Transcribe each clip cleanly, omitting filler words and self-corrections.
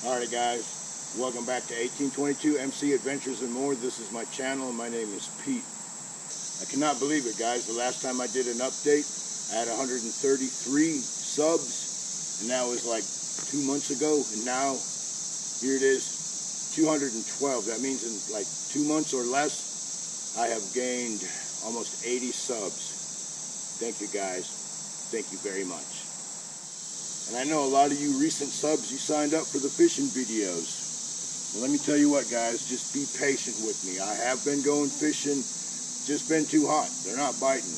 Alright guys, welcome back to 1822 MC Adventures and More. This is my channel and my name is Pete. I cannot believe it guys, the last time I did an update I had 133 subs and that was like 2 months ago, and now here it is 212. That means in like 2 months or less I have gained almost 80 subs. Thank you guys, thank you very much. And I know a lot of you recent subs, you signed up for the fishing videos. Well, let me tell you what guys, just be patient with me. I have been going fishing, just been too hot. They're not biting.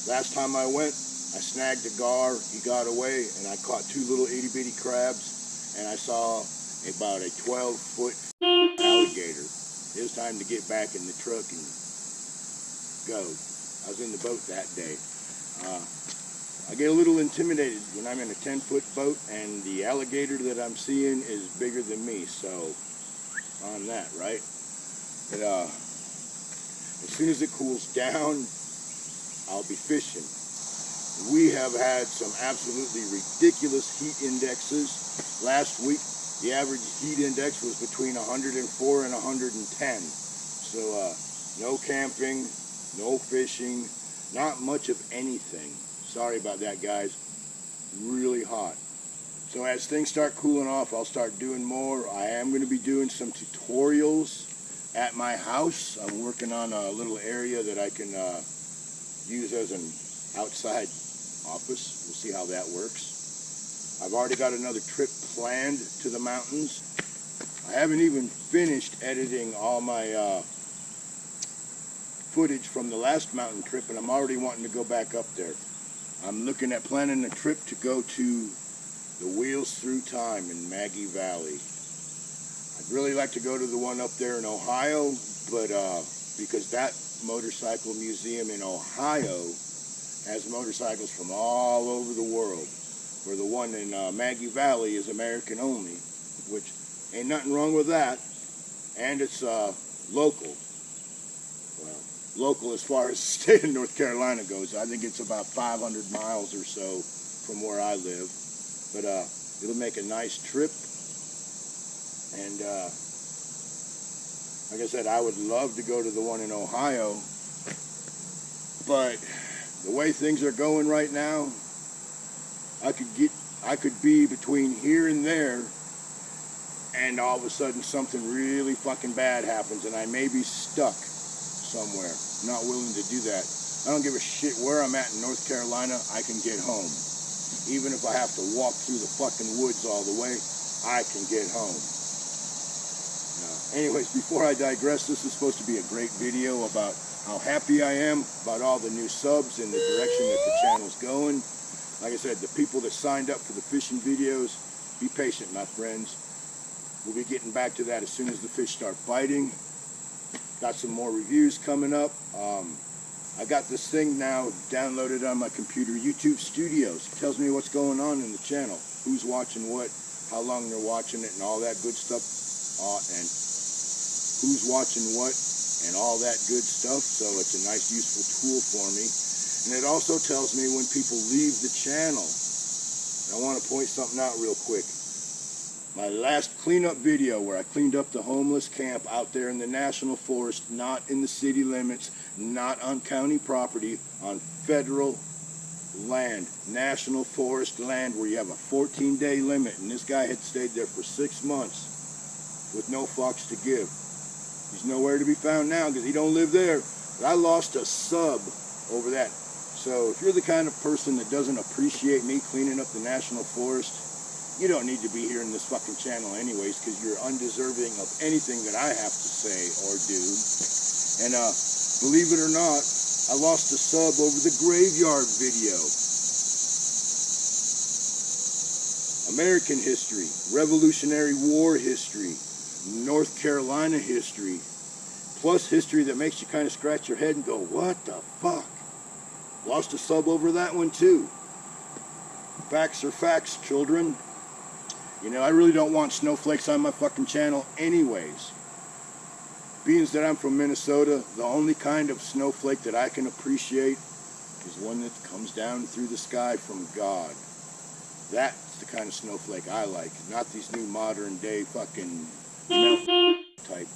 Last time I went, I snagged a gar, he got away, and I caught 2 little itty bitty crabs, and I saw about a 12-foot alligator. It was time to get back in the truck and go. I was in the boat that day. I get a little intimidated when I'm in a 10-foot boat and the alligator that I'm seeing is bigger than me, so on that, right? But as soon as it cools down, I'll be fishing. We have had some absolutely ridiculous heat indexes. Last week, the average heat index was between 104 and 110. So no camping, no fishing, not much of anything. Sorry about that guys, really hot. So as things start cooling off, I'll start doing more. I am going to be doing some tutorials at my house. I'm working on a little area that I can use as an outside office. We'll see how that works. I've already got another trip planned to the mountains. I haven't even finished editing all my footage from the last mountain trip, and I'm already wanting to go back up there. I'm looking at planning a trip to go to the Wheels Through Time in Maggie Valley. I'd really like to go to the one up there in Ohio, but because that motorcycle museum in Ohio has motorcycles from all over the world, where the one in Maggie Valley is American only, which ain't nothing wrong with that, and it's local. Well, local as far as the state of North Carolina goes. I think it's about 500 miles or so from where I live, but it'll make a nice trip. And like I said, I would love to go to the one in Ohio, but the way things are going right now, I could be between here and there, and all of a sudden something really fucking bad happens and I may be stuck somewhere. Not willing to do that. I don't give a shit where I'm at in North Carolina, I can get home. Even if I have to walk through the fucking woods all the way, I can get home. Anyways, before I digress, this is supposed to be a great video about how happy I am about all the new subs and the direction that the channel's going. Like I said, the people that signed up for the fishing videos, be patient, my friends. We'll be getting back to that as soon as the fish start biting. Got some more reviews coming up. I got this thing now downloaded on my computer, YouTube Studios. It tells me what's going on in the channel, who's watching what, how long they're watching it, and all that good stuff, and who's watching what, and all that good stuff. So it's a nice, useful tool for me. And it also tells me when people leave the channel. And I want to point something out real quick. My last cleanup video where I cleaned up the homeless camp out there in the National Forest, not in the city limits, not on county property, on federal land, National Forest land, where you have a 14-day limit, and this guy had stayed there for 6 months with no fucks to give. He's nowhere to be found now because he don't live there. But I lost a sub over that. So if you're the kind of person that doesn't appreciate me cleaning up the National Forest, you don't need to be here in this fucking channel anyways, because you're undeserving of anything that I have to say or do. And believe it or not, I lost a sub over the graveyard video. American history, Revolutionary War history, North Carolina history, plus history that makes you kind of scratch your head and go, what the fuck? Lost a sub over that one too. Facts are facts, children. You know, I really don't want snowflakes on my fucking channel anyways. Being that I'm from Minnesota, the only kind of snowflake that I can appreciate is one that comes down through the sky from God. That's the kind of snowflake I like, not these new modern day fucking melt type.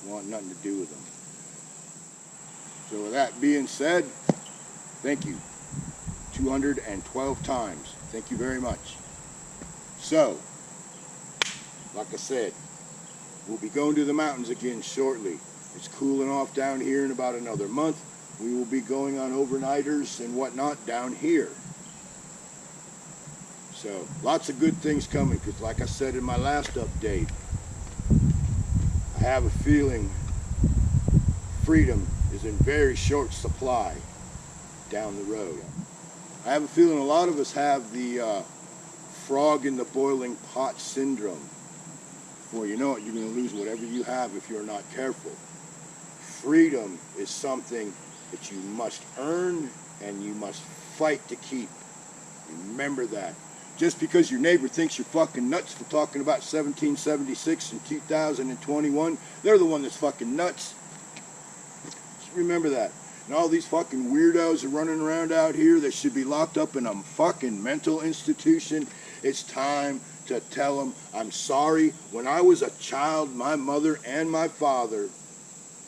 Want nothing to do with them. So with that being said, thank you. 212 times. Thank you very much. So, like I said, we'll be going to the mountains again shortly. It's cooling off down here in about another month. We will be going on overnighters and whatnot down here. So, lots of good things coming, because like I said in my last update, I have a feeling freedom is in very short supply down the road. I have a feeling a lot of us have the frog in the boiling pot syndrome. Before you know it, you're going to lose whatever you have if you're not careful. Freedom is something that you must earn and you must fight to keep. Remember that. Just because your neighbor thinks you're fucking nuts for talking about 1776 and 2021, they're the one that's fucking nuts. Just remember that. And all these fucking weirdos are running around out here that should be locked up in a fucking mental institution. It's time to tell them, I'm sorry. When I was a child, my mother and my father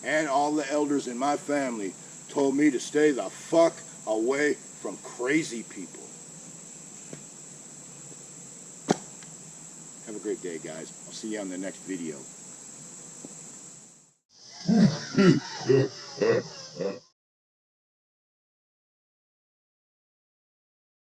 and all the elders in my family told me to stay the fuck away from crazy people. Have a great day, guys. I'll see you on the next video.